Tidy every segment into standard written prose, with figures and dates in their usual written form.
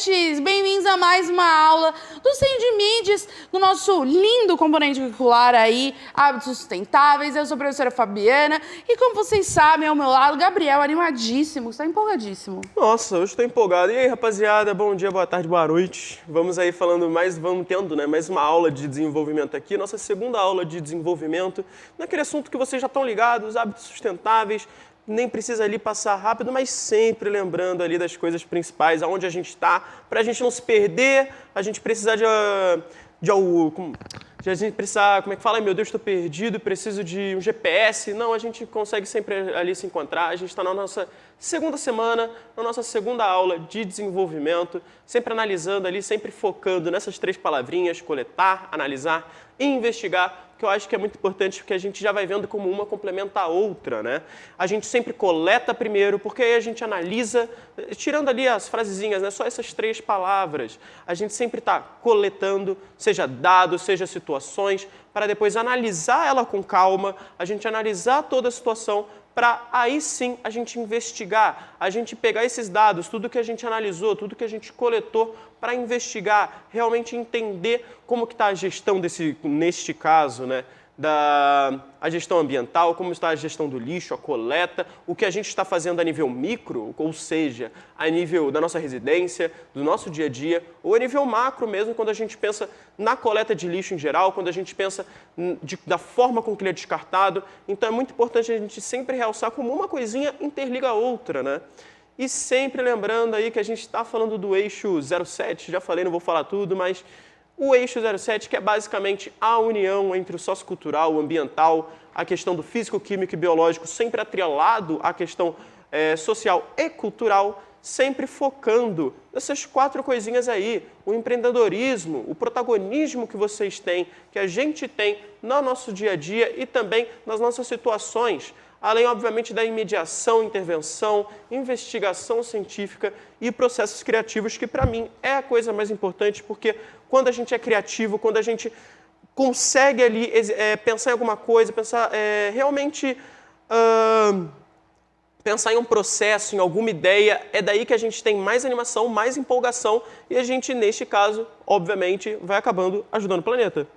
estudantes! Bem-vindos a mais uma aula do Centro de Mídias, do nosso lindo componente curricular aí, Hábitos Sustentáveis. Eu sou a professora Fabiana e, como vocês sabem, ao meu lado, Gabriel, animadíssimo, está empolgadíssimo. Nossa, hoje estou empolgado. E aí, rapaziada, bom dia, boa tarde, boa noite. Vamos aí vamos tendo, né, mais uma aula de desenvolvimento aqui, nossa segunda aula de desenvolvimento, naquele assunto que vocês já estão ligados, hábitos sustentáveis. Nem precisa ali passar rápido, mas sempre lembrando ali das coisas principais, aonde a gente está, para a gente não se perder, a gente precisar a gente precisar, como é que fala? Ai, meu Deus, estou perdido, preciso de um GPS. Não, a gente consegue sempre ali se encontrar. A gente está na nossa segunda semana, na nossa segunda aula de desenvolvimento, sempre analisando ali, sempre focando nessas três palavrinhas, coletar, analisar e investigar, que eu acho que é muito importante, porque a gente já vai vendo como uma complementa a outra, né? A gente sempre coleta primeiro, porque aí a gente analisa, tirando ali as frasezinhas, né? Só essas três palavras. A gente sempre está coletando, seja dados, seja situações, para depois analisar ela com calma, a gente analisar toda a situação, para aí sim a gente investigar, a gente pegar esses dados, tudo que a gente analisou, tudo que a gente coletou, para investigar, realmente entender como que está a gestão neste caso, né? A gestão ambiental, como está a gestão do lixo, a coleta, o que a gente está fazendo a nível micro, ou seja, a nível da nossa residência, do nosso dia a dia, ou a nível macro mesmo, quando a gente pensa na coleta de lixo em geral, quando a gente pensa da forma com que ele é descartado. Então é muito importante a gente sempre realçar como uma coisinha interliga a outra, né? E sempre lembrando aí que a gente está falando do eixo 07, já falei, não vou falar tudo, mas o eixo 07, que é basicamente a união entre o sociocultural, o ambiental, a questão do físico, químico e biológico, sempre atrelado à questão social e cultural, sempre focando nessas quatro coisinhas aí, o empreendedorismo, o protagonismo que vocês têm, que a gente tem no nosso dia a dia e também nas nossas situações, além, obviamente, da imediação, intervenção, investigação científica e processos criativos, que, para mim, é a coisa mais importante, porque quando a gente é criativo, quando a gente consegue ali pensar em alguma coisa, realmente pensar em um processo, em alguma ideia, é daí que a gente tem mais animação, mais empolgação, e a gente, neste caso, obviamente, vai acabando ajudando o planeta.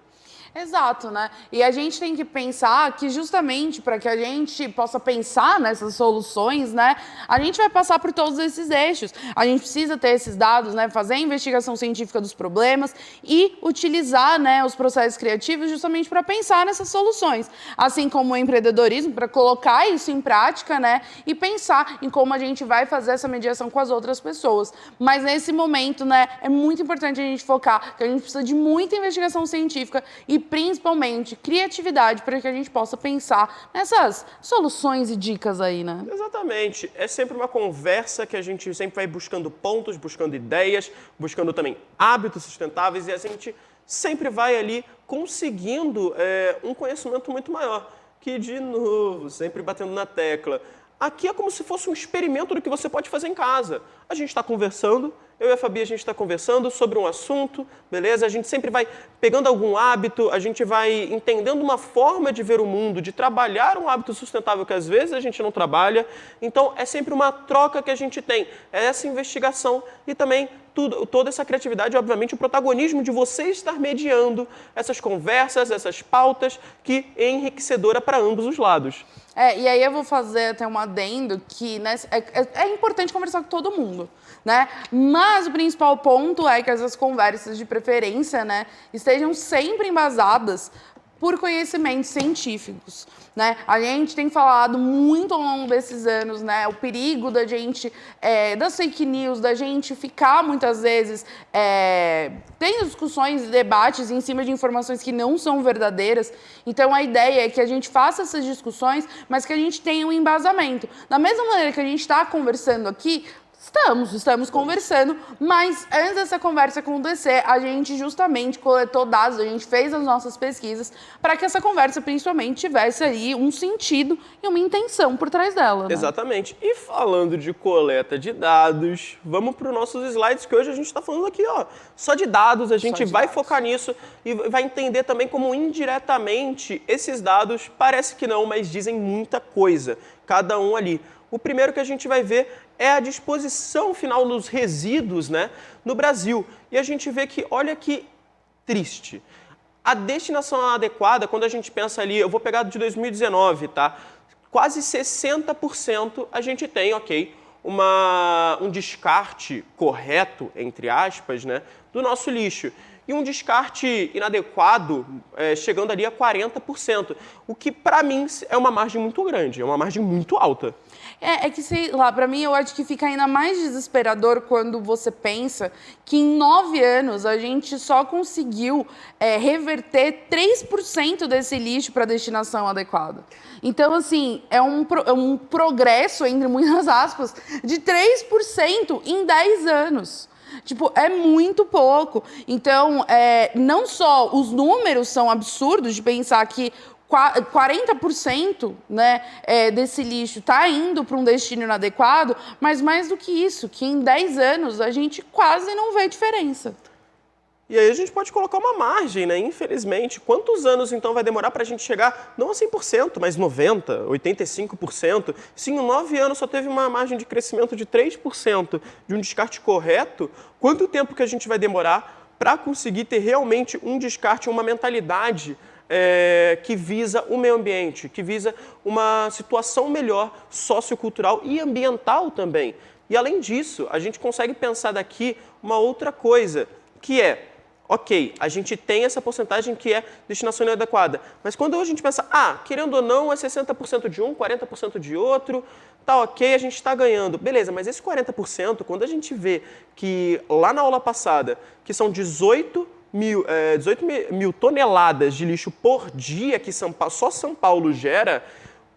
Exato, né? E a gente tem que pensar que justamente para que a gente possa pensar nessas soluções, né, a gente vai passar por todos esses eixos. A gente precisa ter esses dados, né, fazer a investigação científica dos problemas e utilizar, né, os processos criativos justamente para pensar nessas soluções. Assim como o empreendedorismo, para colocar isso em prática, né, e pensar em como a gente vai fazer essa mediação com as outras pessoas. Mas nesse momento, né, é muito importante a gente focar que a gente precisa de muita investigação científica e principalmente criatividade para que a gente possa pensar nessas soluções e dicas aí, né? Exatamente. É sempre uma conversa que a gente sempre vai buscando pontos, buscando ideias, buscando também hábitos sustentáveis, e a gente sempre vai ali conseguindo um conhecimento muito maior. Que, de novo, sempre batendo na tecla, aqui é como se fosse um experimento do que você pode fazer em casa. A gente está conversando, eu e a Fabi, a gente está conversando sobre um assunto, beleza? A gente sempre vai pegando algum hábito, a gente vai entendendo uma forma de ver o mundo, de trabalhar um hábito sustentável que às vezes a gente não trabalha. Então, é sempre uma troca que a gente tem. É essa investigação e também toda essa criatividade, obviamente, o protagonismo de você estar mediando essas conversas, essas pautas, que é enriquecedora para ambos os lados. E aí eu vou fazer até um adendo que, né, é importante conversar com todo mundo, né? Mas o principal ponto é que essas conversas, de preferência, né, estejam sempre embasadas por conhecimentos científicos, né? A gente tem falado muito ao longo desses anos, né, o perigo da gente, das fake news, da gente ficar muitas vezes tendo discussões e debates em cima de informações que não são verdadeiras. Então a ideia é que a gente faça essas discussões, mas que a gente tenha um embasamento. Da mesma maneira que a gente está conversando aqui, Estamos conversando, mas antes dessa conversa acontecer, a gente justamente coletou dados, a gente fez as nossas pesquisas para que essa conversa principalmente tivesse aí um sentido e uma intenção por trás dela, né? Exatamente. E falando de coleta de dados, vamos para os nossos slides, que hoje a gente está falando aqui, ó, só de dados, a gente vai focar nisso e vai entender também como indiretamente esses dados, parece que não, mas dizem muita coisa, cada um ali. O primeiro que a gente vai ver é a disposição final dos resíduos, né, no Brasil. E a gente vê que, olha que triste, a destinação adequada, quando a gente pensa ali, eu vou pegar de 2019, tá? Quase 60% a gente tem, ok, um descarte correto, entre aspas, né, do nosso lixo. E um descarte inadequado, chegando ali a 40%, o que para mim é uma margem muito grande, é uma margem muito alta. É que, sei lá, pra mim eu acho que fica ainda mais desesperador quando você pensa que em 9 anos a gente só conseguiu reverter 3% desse lixo para destinação adequada. Então, assim, é um progresso, entre muitas aspas, de 3% em 10 anos. Tipo, é muito pouco. Então, não só os números são absurdos de pensar que 40%, né, desse lixo está indo para um destino inadequado, mas mais do que isso, que em 10 anos a gente quase não vê diferença. E aí a gente pode colocar uma margem, né? Infelizmente. Quantos anos, então, vai demorar para a gente chegar, não a 100%, mas 90%, 85%? Se em 9 anos só teve uma margem de crescimento de 3% de um descarte correto, quanto tempo que a gente vai demorar para conseguir ter realmente um descarte, uma mentalidade que visa o meio ambiente, que visa uma situação melhor sociocultural e ambiental também? E, além disso, a gente consegue pensar daqui uma outra coisa, que é, ok, a gente tem essa porcentagem que é destinação inadequada, mas quando a gente pensa, querendo ou não, é 60% de um, 40% de outro, tá ok, a gente está ganhando. Beleza, mas esse 40%, quando a gente vê que lá na aula passada, que são 18 mil toneladas de lixo por dia que só São Paulo gera,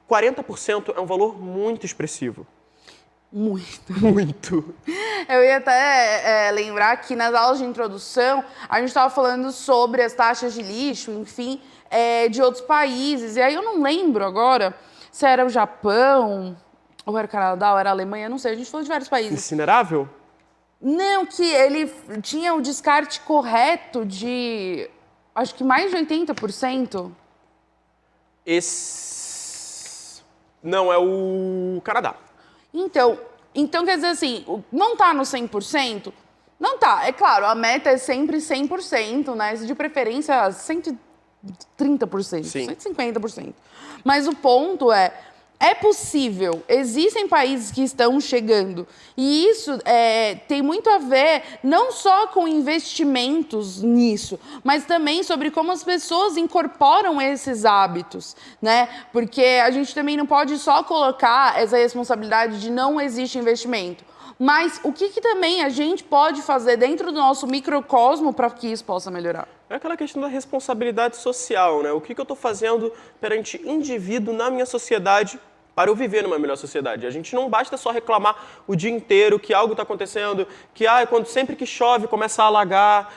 40% é um valor muito expressivo. Muito. Muito. Eu ia até lembrar que nas aulas de introdução a gente estava falando sobre as taxas de lixo, enfim, de outros países. E aí eu não lembro agora se era o Japão, ou era o Canadá, ou era a Alemanha, não sei. A gente falou de vários países. Incinerável? Não, que ele tinha o descarte correto de, acho que mais de 80%. Não, é o Canadá. Então quer dizer assim, não está no 100%? Não tá. É claro, a meta é sempre 100%, né? De preferência 130%, Sim. 150%. Mas o ponto é possível. Existem países que estão chegando. E isso tem muito a ver não só com investimentos nisso, mas também sobre como as pessoas incorporam esses hábitos, né? Porque a gente também não pode só colocar essa responsabilidade de não existe investimento. Mas o que também a gente pode fazer dentro do nosso microcosmo para que isso possa melhorar? É aquela questão da responsabilidade social, né? O que eu estou fazendo perante indivíduo na minha sociedade para eu viver numa melhor sociedade? A gente não basta só reclamar o dia inteiro que algo está acontecendo, que sempre que chove começa a alagar.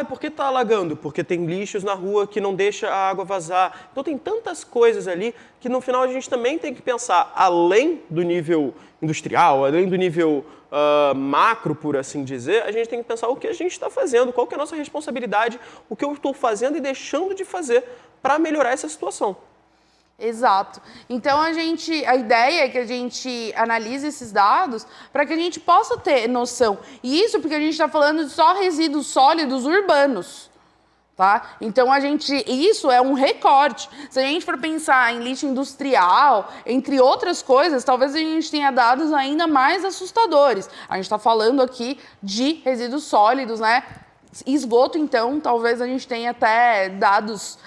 Por que está alagando? Porque tem lixos na rua que não deixa a água vazar. Então tem tantas coisas ali que no final a gente também tem que pensar, além do nível industrial, além do nível macro, por assim dizer, a gente tem que pensar o que a gente está fazendo, qual que é a nossa responsabilidade, o que eu estou fazendo e deixando de fazer para melhorar essa situação. Exato. Então a ideia é que a gente analise esses dados para que a gente possa ter noção. E isso porque a gente está falando de só resíduos sólidos urbanos. Tá? Então isso é um recorte. Se a gente for pensar em lixo industrial, entre outras coisas, talvez a gente tenha dados ainda mais assustadores. A gente está falando aqui de resíduos sólidos, né? Esgoto, então, talvez a gente tenha até dados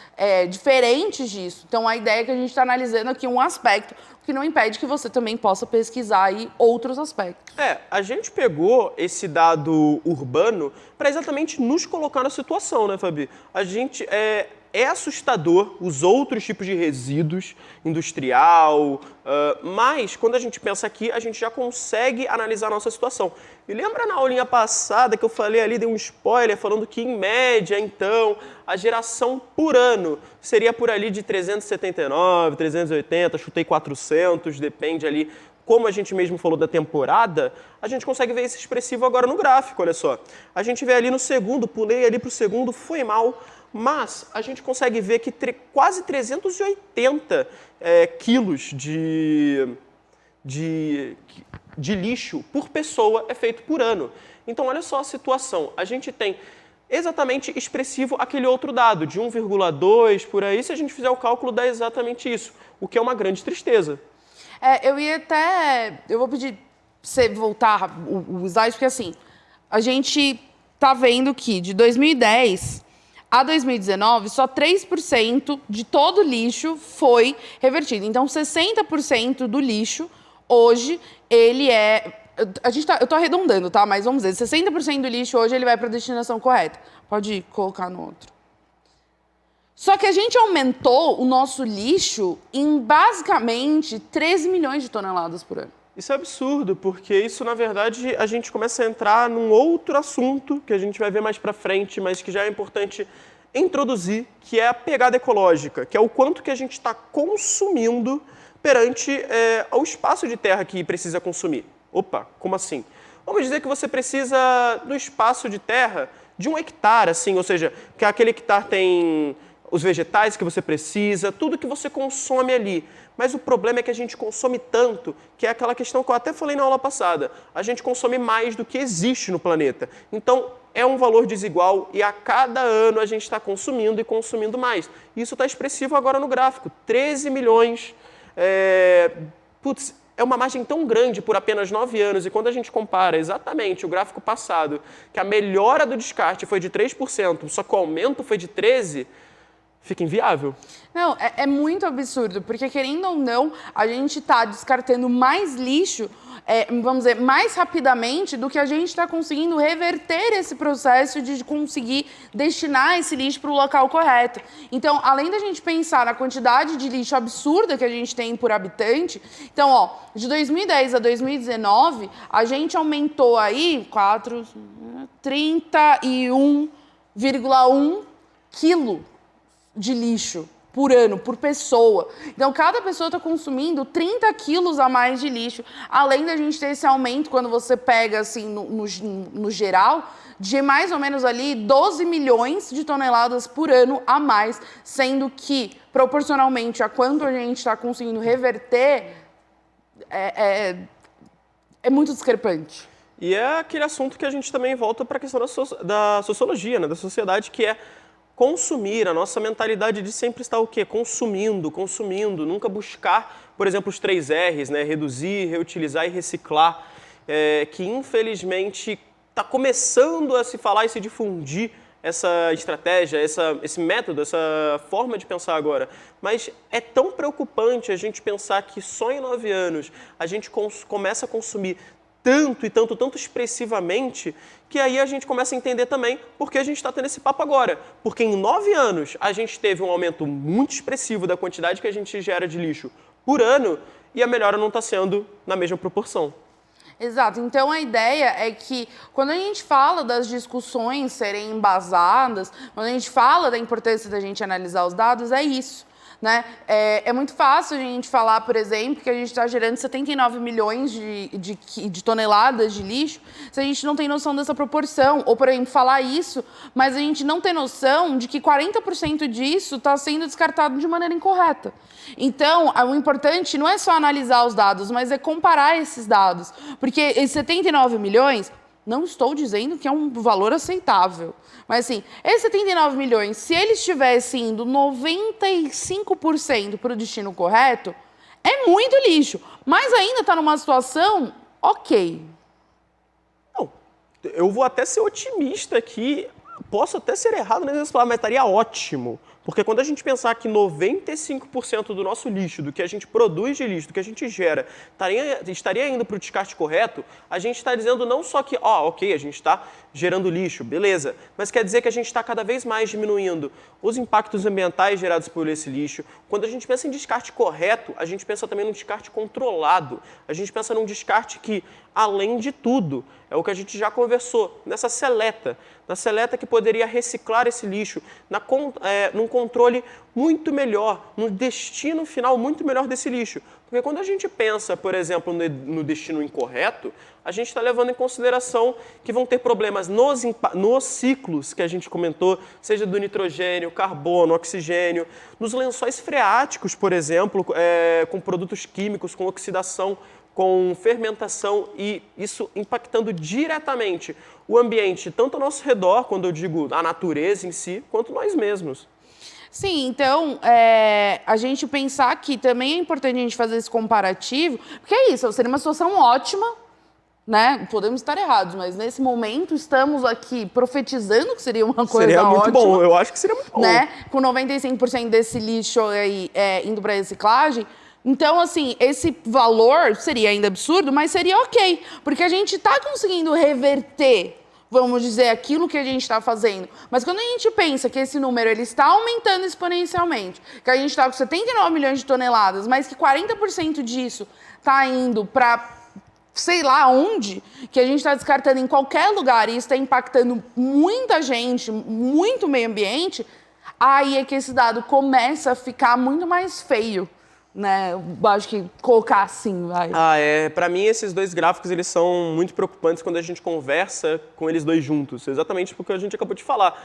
diferentes disso. Então, a ideia é que a gente está analisando aqui um aspecto, que não impede que você também possa pesquisar aí outros aspectos. A gente pegou esse dado urbano para exatamente nos colocar na situação, né, Fabi? A gente é assustador os outros tipos de resíduos, industrial, mas quando a gente pensa aqui, a gente já consegue analisar a nossa situação. E lembra na aulinha passada que eu falei ali, dei um spoiler, falando que em média, então, a geração por ano seria por ali de 379, 380, chutei 400, depende ali, como a gente mesmo falou da temporada, a gente consegue ver esse expressivo agora no gráfico, olha só. A gente vê ali no segundo, pulei ali para o segundo, foi mal, mas a gente consegue ver que quase 380 quilos de lixo por pessoa é feito por ano. Então, olha só a situação. A gente tem exatamente expressivo aquele outro dado, de 1,2 por aí. Se a gente fizer o cálculo, dá exatamente isso, o que é uma grande tristeza. Eu vou pedir pra você voltar o slide, porque assim, a gente tá vendo que de 2010 a 2019, só 3% de todo o lixo foi revertido. Então, 60% do lixo, hoje, ele é... eu tô arredondando, tá? Mas vamos dizer, 60% do lixo hoje ele vai para a destinação correta. Pode colocar no outro. Só que a gente aumentou o nosso lixo em basicamente 13 milhões de toneladas por ano. Isso é absurdo, porque isso, na verdade, a gente começa a entrar num outro assunto que a gente vai ver mais para frente, mas que já é importante introduzir, que é a pegada ecológica, que é o quanto que a gente está consumindo perante ao espaço de terra que precisa consumir. Opa, como assim? Vamos dizer que você precisa do espaço de terra de 1 hectare, assim, ou seja, que aquele hectare tem os vegetais que você precisa, tudo que você consome ali. Mas o problema é que a gente consome tanto, que é aquela questão que eu até falei na aula passada. A gente consome mais do que existe no planeta. Então, é um valor desigual e a cada ano a gente está consumindo e consumindo mais. Isso está expressivo agora no gráfico. 13 milhões. Putz, é uma margem tão grande por apenas 9 anos. E quando a gente compara exatamente o gráfico passado, que a melhora do descarte foi de 3%, só que o aumento foi de 13%, fica inviável. Não, é muito absurdo, porque querendo ou não, a gente está descartando mais lixo, vamos dizer, mais rapidamente do que a gente está conseguindo reverter esse processo de conseguir destinar esse lixo para o local correto. Então, além da gente pensar na quantidade de lixo absurda que a gente tem por habitante, então, ó, de 2010 a 2019, a gente aumentou aí 31,1 quilo de lixo por ano, por pessoa. Então, cada pessoa está consumindo 30 quilos a mais de lixo, além da gente ter esse aumento, quando você pega, assim, no geral, de mais ou menos ali 12 milhões de toneladas por ano a mais, sendo que, proporcionalmente a quanto a gente está conseguindo reverter, é muito discrepante. E é aquele assunto que a gente também volta para a questão da sociologia, né, da sociedade, que é consumir, a nossa mentalidade de sempre estar o quê? Consumindo, consumindo, nunca buscar, por exemplo, os 3 R's, né? Reduzir, reutilizar e reciclar, que infelizmente está começando a se falar e se difundir essa estratégia, esse método, essa forma de pensar agora. Mas é tão preocupante a gente pensar que só em 9 anos a gente começa a consumir tanto expressivamente, que aí a gente começa a entender também por que a gente está tendo esse papo agora. Porque em 9 anos a gente teve um aumento muito expressivo da quantidade que a gente gera de lixo por ano e a melhora não está sendo na mesma proporção. Exato. Então, a ideia é que, quando a gente fala das discussões serem embasadas, quando a gente fala da importância da gente analisar os dados, é isso. Né? É muito fácil a gente falar, por exemplo, que a gente está gerando 79 milhões de toneladas de lixo se a gente não tem noção dessa proporção. Ou, por exemplo, falar isso, mas a gente não tem noção de que 40% disso está sendo descartado de maneira incorreta. Então, o importante não é só analisar os dados, mas é comparar esses dados. Porque esses 79 milhões... Não estou dizendo que é um valor aceitável. Mas, assim, esses 79 milhões, se eles estivessem indo 95% para o destino correto, é muito lixo. Mas ainda está numa situação ok. Não, eu vou até ser otimista aqui. Posso até ser errado nessa palavra, mas estaria ótimo. Porque quando a gente pensar que 95% do nosso lixo, do que a gente produz de lixo, do que a gente gera, estaria indo para o descarte correto, a gente está dizendo não só que, ok, a gente está gerando lixo, beleza, mas quer dizer que a gente está cada vez mais diminuindo os impactos ambientais gerados por esse lixo. Quando a gente pensa em descarte correto, a gente pensa também num descarte controlado. A gente pensa num descarte que, além de tudo, é o que a gente já conversou, nessa seleta. Na seleta que poderia reciclar esse lixo, num controle muito melhor, no destino final muito melhor desse lixo. Porque quando a gente pensa, por exemplo, no destino incorreto, a gente está levando em consideração que vão ter problemas nos ciclos que a gente comentou, seja do nitrogênio, carbono, oxigênio, nos lençóis freáticos, por exemplo, com produtos químicos, com oxidação, com fermentação e isso impactando diretamente o ambiente, tanto ao nosso redor, quando eu digo a natureza em si, quanto nós mesmos. Sim, então, a gente pensar que também é importante a gente fazer esse comparativo, porque é isso, seria uma situação ótima, né? Podemos estar errados, mas nesse momento estamos aqui profetizando que seria uma coisa Seria muito ótima, bom, eu acho que seria muito bom. né? Com 95% desse lixo aí indo para reciclagem. Então, assim, esse valor seria ainda absurdo, mas seria ok, porque a gente está conseguindo reverter, vamos dizer, aquilo que a gente está fazendo. Mas quando a gente pensa que esse número ele está aumentando exponencialmente, que a gente está com 79 milhões de toneladas, mas que 40% disso está indo para sei lá onde, que a gente está descartando em qualquer lugar e isso está impactando muita gente, muito meio ambiente, aí é que esse dado começa a ficar muito mais feio, né? Eu acho que colocar assim, vai. Para mim esses dois gráficos eles são muito preocupantes quando a gente conversa com eles dois juntos, exatamente porque a gente acabou de falar.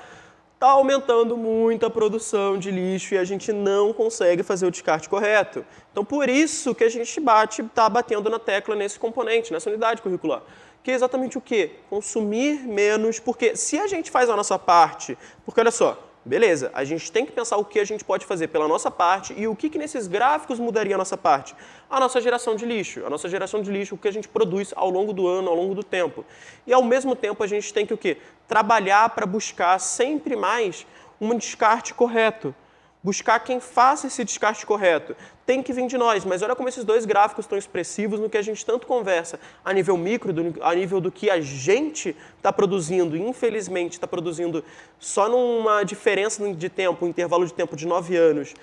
Está aumentando muito a produção de lixo e a gente não consegue fazer o descarte correto. Então, por isso que a gente está batendo na tecla nesse componente, nessa unidade curricular. Que é exatamente o quê? Consumir menos, porque se a gente faz a nossa parte, porque olha só, beleza, a gente tem que pensar o que a gente pode fazer pela nossa parte e o que nesses gráficos mudaria a nossa parte. A nossa geração de lixo. A nossa geração de lixo, o que a gente produz ao longo do ano, ao longo do tempo. E, ao mesmo tempo, a gente tem que o quê? Trabalhar para buscar sempre mais um descarte correto. Buscar quem faça esse descarte correto. Tem que vir de nós, mas olha como esses dois gráficos estão expressivos no que a gente tanto conversa a nível micro, a nível do que a gente está produzindo, e infelizmente está produzindo só numa diferença de tempo, um intervalo de tempo de 9 anos,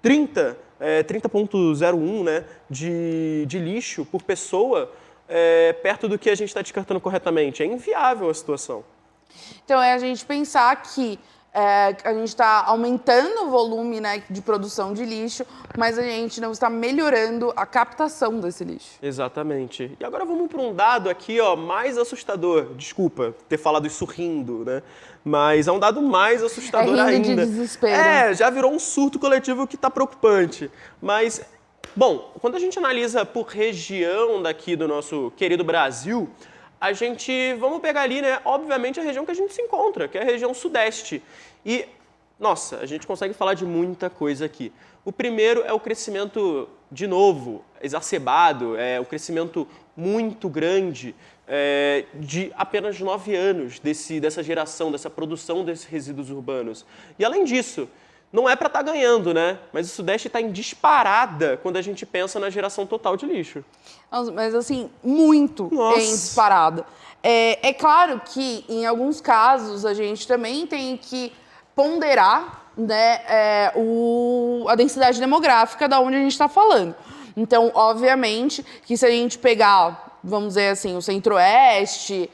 30,01 né, de lixo por pessoa, perto do que a gente está descartando corretamente. É inviável a situação. Então, é a gente pensar que a gente está aumentando o volume, né, de produção de lixo, mas a gente não está melhorando a captação desse lixo. Exatamente. E agora vamos para um dado aqui, ó, mais assustador. Desculpa ter falado isso rindo, né? Mas é um dado mais assustador rindo ainda. de desespero. Já virou um surto coletivo que está preocupante. Mas, bom, quando a gente analisa por região daqui do nosso querido Brasil, a gente, vamos pegar ali, né, obviamente, a região que a gente se encontra, que é a região sudeste. E, nossa, a gente consegue falar de muita coisa aqui. O primeiro é o crescimento, de novo, exacerbado, o crescimento muito grande de apenas 9 anos dessa geração, dessa produção desses resíduos urbanos. E, além disso, não é para estar ganhando, né? Mas o Sudeste está em disparada quando a gente pensa na geração total de lixo. Mas, assim, muito em disparada. É claro que, em alguns casos, a gente também tem que ponderar, né, a densidade demográfica da onde a gente está falando. Então, obviamente, que se a gente pegar, vamos dizer assim, o Centro-Oeste,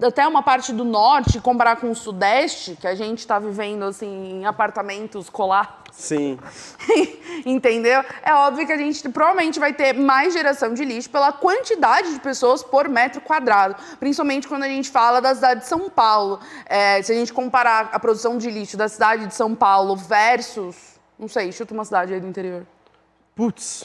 até uma parte do norte, comparar com o Sudeste, que a gente está vivendo assim, em apartamentos colados. Sim. Entendeu? É óbvio que a gente provavelmente vai ter mais geração de lixo pela quantidade de pessoas por metro quadrado. Principalmente quando a gente fala da cidade de São Paulo. Se a gente comparar a produção de lixo da cidade de São Paulo versus, não sei, chuta uma cidade aí do interior. Putz.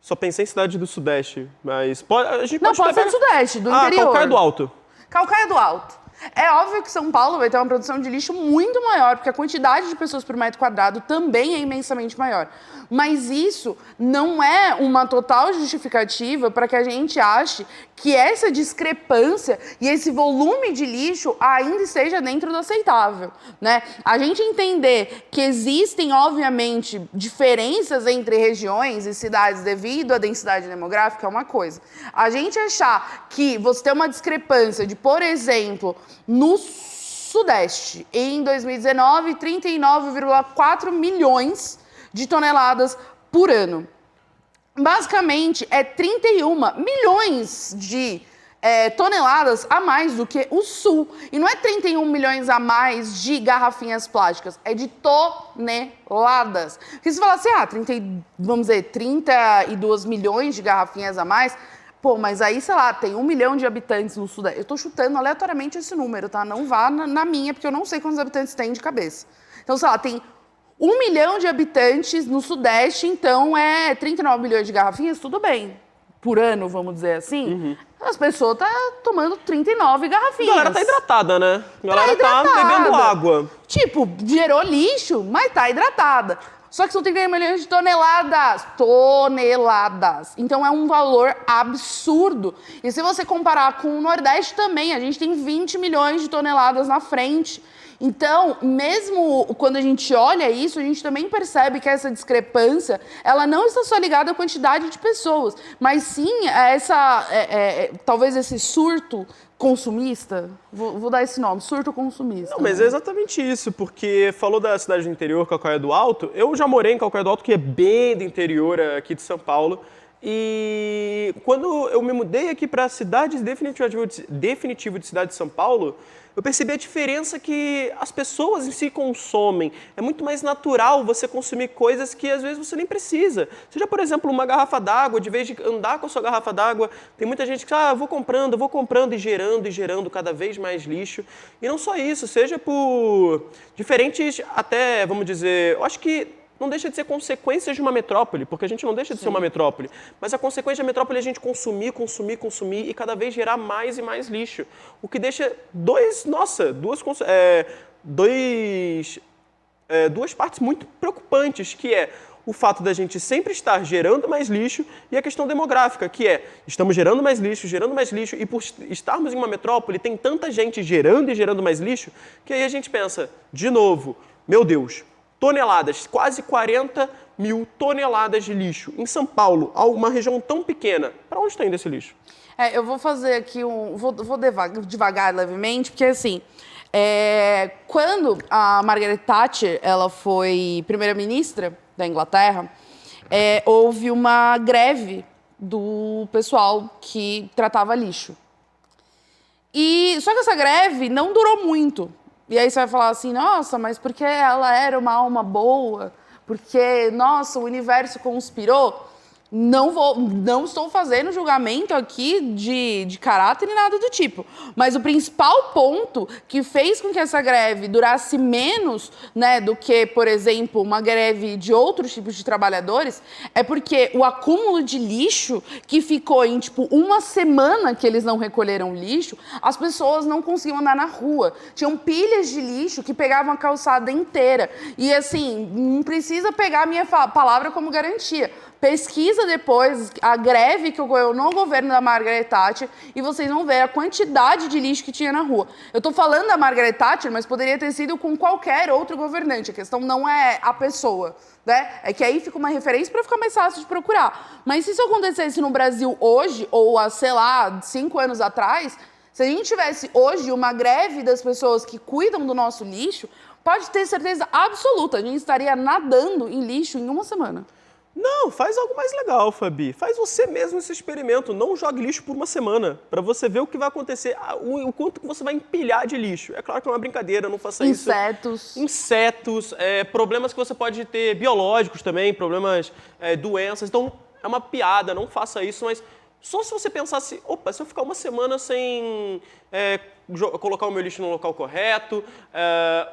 Só pensei em cidade do Sudeste, mas a gente pode ser do Sudeste, do interior. Calcaia do Alto. Calcaia do Alto. É óbvio que São Paulo vai ter uma produção de lixo muito maior, porque a quantidade de pessoas por metro quadrado também é imensamente maior. Mas isso não é uma total justificativa para que a gente ache que essa discrepância e esse volume de lixo ainda esteja dentro do aceitável, né? A gente entender que existem, obviamente, diferenças entre regiões e cidades devido à densidade demográfica é uma coisa. A gente achar que você tem uma discrepância de, por exemplo, no Sudeste, em 2019, 39,4 milhões de toneladas por ano. Basicamente, é 31 milhões de toneladas a mais do que o Sul. E não é 31 milhões a mais de garrafinhas plásticas, é de toneladas. Porque se falar assim, 32 milhões de garrafinhas a mais, pô, mas aí, sei lá, tem 1 milhão de habitantes no Sudeste. Eu tô chutando aleatoriamente esse número, tá? Não vá na minha, porque eu não sei quantos habitantes tem de cabeça. Então, sei lá, tem 1 milhão de habitantes no Sudeste, então é 39 milhões de garrafinhas, tudo bem. Por ano, vamos dizer assim, as pessoas estão tomando 39 garrafinhas. A galera tá hidratada, né? A galera hidratada. tá bebendo água. Tipo, gerou lixo, mas tá hidratada. Só que são 39 milhões de toneladas. Toneladas. Então é um valor absurdo. E se você comparar com o Nordeste também, a gente tem 20 milhões de toneladas na frente. Então, mesmo quando a gente olha isso, a gente também percebe que essa discrepância, ela não está só ligada à quantidade de pessoas, mas sim a talvez esse surto consumista, vou dar esse nome, surto consumista. Não, mas é exatamente isso, porque falou da cidade do interior, Calcaia do Alto. Eu já morei em Calcaia do Alto, que é bem do interior aqui de São Paulo. E quando eu me mudei aqui para a cidade definitivo de cidade de São Paulo, eu percebi a diferença que as pessoas em si consomem. É muito mais natural você consumir coisas que às vezes você nem precisa. Seja, por exemplo, uma garrafa d'água, de vez de andar com a sua garrafa d'água, tem muita gente que vou comprando e gerando cada vez mais lixo. E não só isso, seja por diferentes, até, vamos dizer, eu acho que não deixa de ser consequências de uma metrópole, porque a gente não deixa de ser uma metrópole, mas a consequência da metrópole é a gente consumir e cada vez gerar mais e mais lixo. O que deixa duas partes muito preocupantes, que é o fato da gente sempre estar gerando mais lixo e a questão demográfica, que é, estamos gerando mais lixo, e por estarmos em uma metrópole, tem tanta gente gerando e gerando mais lixo, que aí a gente pensa, de novo, meu Deus, toneladas, quase 40 mil toneladas de lixo. Em São Paulo, uma região tão pequena, para onde está indo esse lixo? Eu vou fazer aqui vou devagar levemente, porque assim, quando a Margaret Thatcher ela foi primeira-ministra da Inglaterra, houve uma greve do pessoal que tratava lixo. Só que essa greve não durou muito. E aí você vai falar assim, nossa, mas porque ela era uma alma boa? Porque, nossa, o universo conspirou? Não estou fazendo julgamento aqui de caráter e nada do tipo. Mas o principal ponto que fez com que essa greve durasse menos, né, do que, por exemplo, uma greve de outros tipos de trabalhadores, é porque o acúmulo de lixo que ficou em, tipo, uma semana que eles não recolheram lixo, as pessoas não conseguiam andar na rua. Tinham pilhas de lixo que pegavam a calçada inteira. E, assim, não precisa pegar a minha palavra como garantia. Pesquisa depois a greve que ocorreu no governo da Margaret Thatcher e vocês vão ver a quantidade de lixo que tinha na rua. Eu estou falando da Margaret Thatcher, mas poderia ter sido com qualquer outro governante. A questão não é a pessoa, né? É que aí fica uma referência para ficar mais fácil de procurar. Mas se isso acontecesse no Brasil hoje, ou há, sei lá, 5 anos atrás, se a gente tivesse hoje uma greve das pessoas que cuidam do nosso lixo, pode ter certeza absoluta, a gente estaria nadando em lixo em uma semana. Não, faz algo mais legal, Fabi. Faz você mesmo esse experimento. Não jogue lixo por uma semana, para você ver o que vai acontecer, o quanto que você vai empilhar de lixo. É claro que é uma brincadeira, não faça isso. Insetos, problemas que você pode ter biológicos também, problemas, doenças. Então, é uma piada, não faça isso, mas só se você pensasse, opa, se eu ficar uma semana sem colocar o meu lixo no local correto,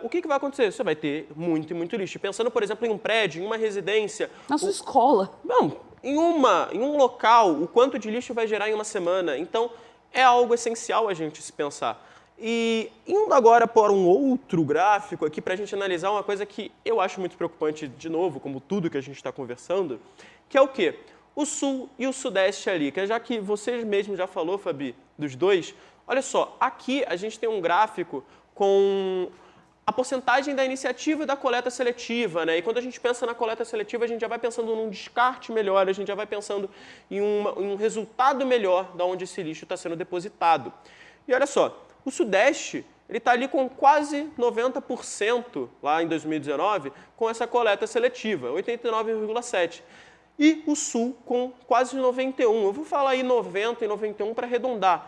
o que vai acontecer? Você vai ter muito e muito lixo. Pensando, por exemplo, em um prédio, em uma residência... Na sua escola. Não, em um local, o quanto de lixo vai gerar em uma semana. Então, é algo essencial a gente se pensar. E indo agora para um outro gráfico aqui, para a gente analisar uma coisa que eu acho muito preocupante, de novo, como tudo que a gente está conversando, que é o quê? O Sul e o Sudeste ali, que já que você mesmo já falou, Fabi, dos dois, olha só, aqui a gente tem um gráfico com a porcentagem da iniciativa da coleta seletiva, né? E quando a gente pensa na coleta seletiva, a gente já vai pensando num descarte melhor, a gente já vai pensando em um resultado melhor de onde esse lixo está sendo depositado. E olha só, o Sudeste, ele está ali com quase 90% lá em 2019 com essa coleta seletiva, 89,7%. E o Sul com quase 91%. Eu vou falar aí 90% e 91% para arredondar.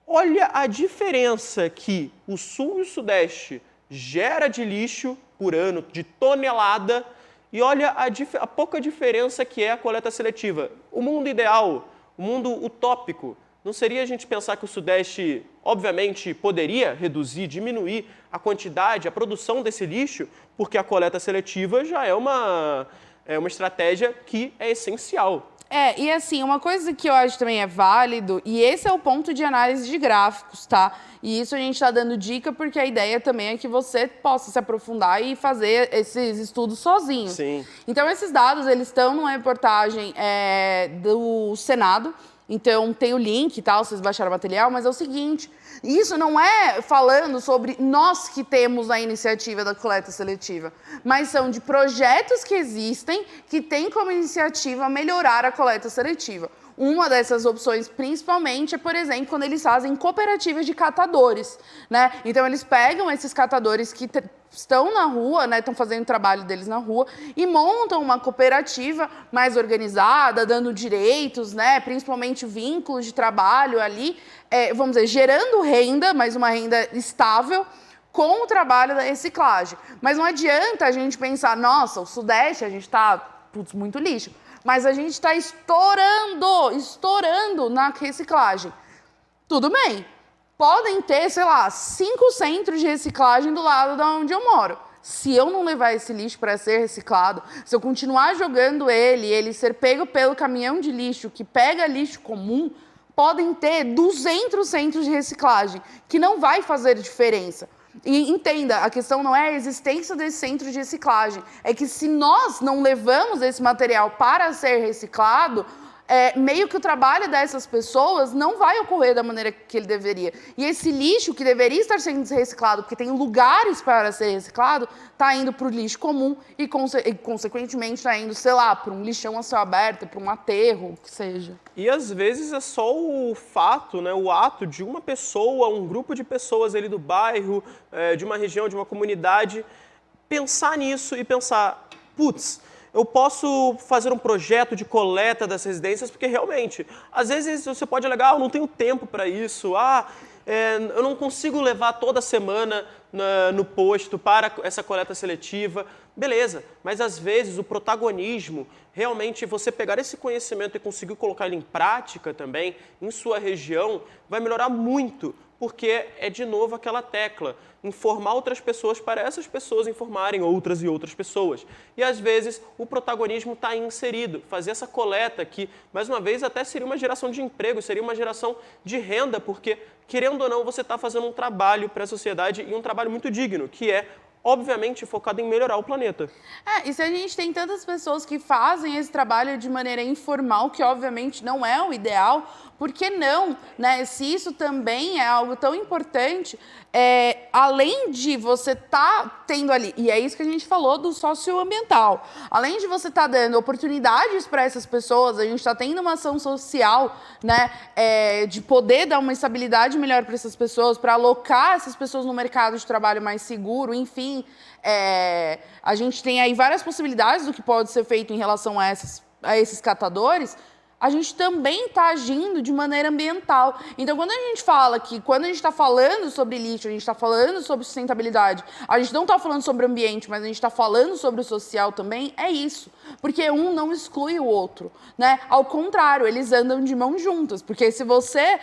Olha a diferença que o Sul e o Sudeste gera de lixo por ano, de tonelada, e olha a pouca diferença que é a coleta seletiva. O mundo ideal, o mundo utópico, Não seria a gente pensar que o Sudeste, obviamente, poderia reduzir, diminuir a quantidade, a produção desse lixo, porque a coleta seletiva já é uma estratégia que é essencial. E assim, uma coisa que eu acho também é válido, e esse é o ponto de análise de gráficos, tá? E isso a gente está dando dica porque a ideia também é que você possa se aprofundar e fazer esses estudos sozinho. Sim. Então, esses dados, eles estão numa reportagem do Senado. Então, tem o link e tal, vocês baixaram o material, mas é o seguinte, isso não é falando sobre nós que temos a iniciativa da coleta seletiva, mas são de projetos que existem que têm como iniciativa melhorar a coleta seletiva. Uma dessas opções, principalmente, é, por exemplo, quando eles fazem cooperativas de catadores, né? Então, eles pegam esses catadores que estão na rua, né? Estão fazendo o trabalho deles na rua e montam uma cooperativa mais organizada, dando direitos, né? Principalmente vínculos de trabalho ali, vamos dizer, gerando renda, mas uma renda estável, com o trabalho da reciclagem. Mas não adianta a gente pensar, nossa, o Sudeste, a gente está, muito lixo. Mas a gente está estourando na reciclagem. Tudo bem, podem ter, sei lá, 5 centros de reciclagem do lado de onde eu moro. Se eu não levar esse lixo para ser reciclado, se eu continuar jogando ele ser pego pelo caminhão de lixo que pega lixo comum, podem ter 200 centros de reciclagem, que não vai fazer diferença. E entenda, a questão não é a existência desse centro de reciclagem, é que se nós não levamos esse material para ser reciclado, meio que o trabalho dessas pessoas não vai ocorrer da maneira que ele deveria. E esse lixo que deveria estar sendo reciclado, porque tem lugares para ser reciclado, está indo para o lixo comum e consequentemente, está indo, sei lá, para um lixão a céu aberto, para um aterro, o que seja. E às vezes é só o fato, né, o ato de uma pessoa, um grupo de pessoas ali do bairro, de uma região, de uma comunidade, pensar nisso e pensar, putz, eu posso fazer um projeto de coleta das residências, porque realmente, às vezes você pode alegar, eu não tenho tempo para isso, eu não consigo levar toda semana no posto para essa coleta seletiva. Beleza, mas às vezes o protagonismo, realmente você pegar esse conhecimento e conseguir colocar ele em prática também, em sua região, vai melhorar muito, porque é de novo aquela tecla, informar outras pessoas para essas pessoas informarem outras e outras pessoas. E às vezes o protagonismo está inserido, fazer essa coleta que, mais uma vez, até seria uma geração de emprego, seria uma geração de renda, porque, querendo ou não, você está fazendo um trabalho para a sociedade e um trabalho muito digno, que é obviamente focado em melhorar o planeta. E se a gente tem tantas pessoas que fazem esse trabalho de maneira informal, que obviamente não é o ideal, por que não, né? Se isso também é algo tão importante, além de você estar tendo ali, e é isso que a gente falou do socioambiental, além de você estar dando oportunidades para essas pessoas, a gente está tendo uma ação social, né, de poder dar uma estabilidade melhor para essas pessoas, para alocar essas pessoas no mercado de trabalho mais seguro, enfim, a gente tem aí várias possibilidades do que pode ser feito em relação a esses catadores. A gente também está agindo de maneira ambiental. Então, quando a gente fala que, quando a gente está falando sobre lixo, a gente está falando sobre sustentabilidade, a gente não está falando sobre o ambiente, mas a gente está falando sobre o social também, é isso. Porque um não exclui o outro, né? Ao contrário, eles andam de mãos juntas. Porque se você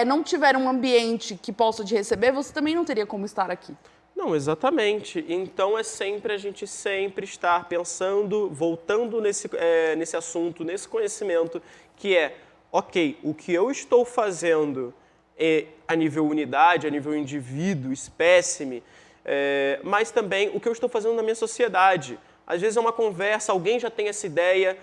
não tiver um ambiente que possa te receber, você também não teria como estar aqui. Não, exatamente. Então é sempre a gente sempre estar pensando, voltando nesse assunto, nesse conhecimento, que ok, o que eu estou fazendo a nível unidade, a nível indivíduo, espécime, mas também o que eu estou fazendo na minha sociedade. Às vezes é uma conversa, alguém já tem essa ideia,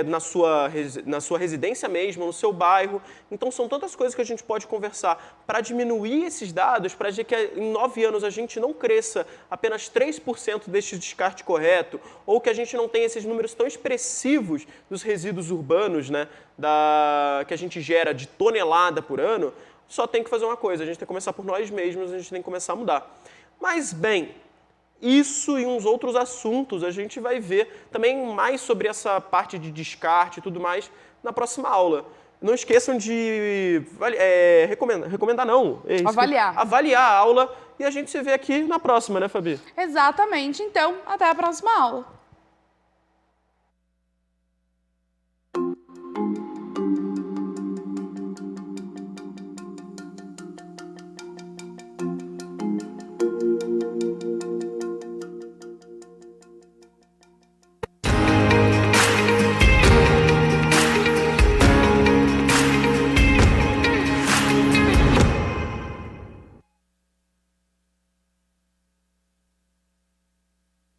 na sua residência mesmo, no seu bairro. Então, são tantas coisas que a gente pode conversar para diminuir esses dados, para que em 9 anos a gente não cresça apenas 3% deste descarte correto, ou que a gente não tenha esses números tão expressivos dos resíduos urbanos, né, que a gente gera de tonelada por ano. Só tem que fazer uma coisa, a gente tem que começar por nós mesmos, a gente tem que começar a mudar. Mas, bem, isso e uns outros assuntos a gente vai ver também mais sobre essa parte de descarte e tudo mais na próxima aula. Não esqueçam de recomendar não. Avaliar a aula e a gente se vê aqui na próxima, né, Fabi? Exatamente. Então, até a próxima aula.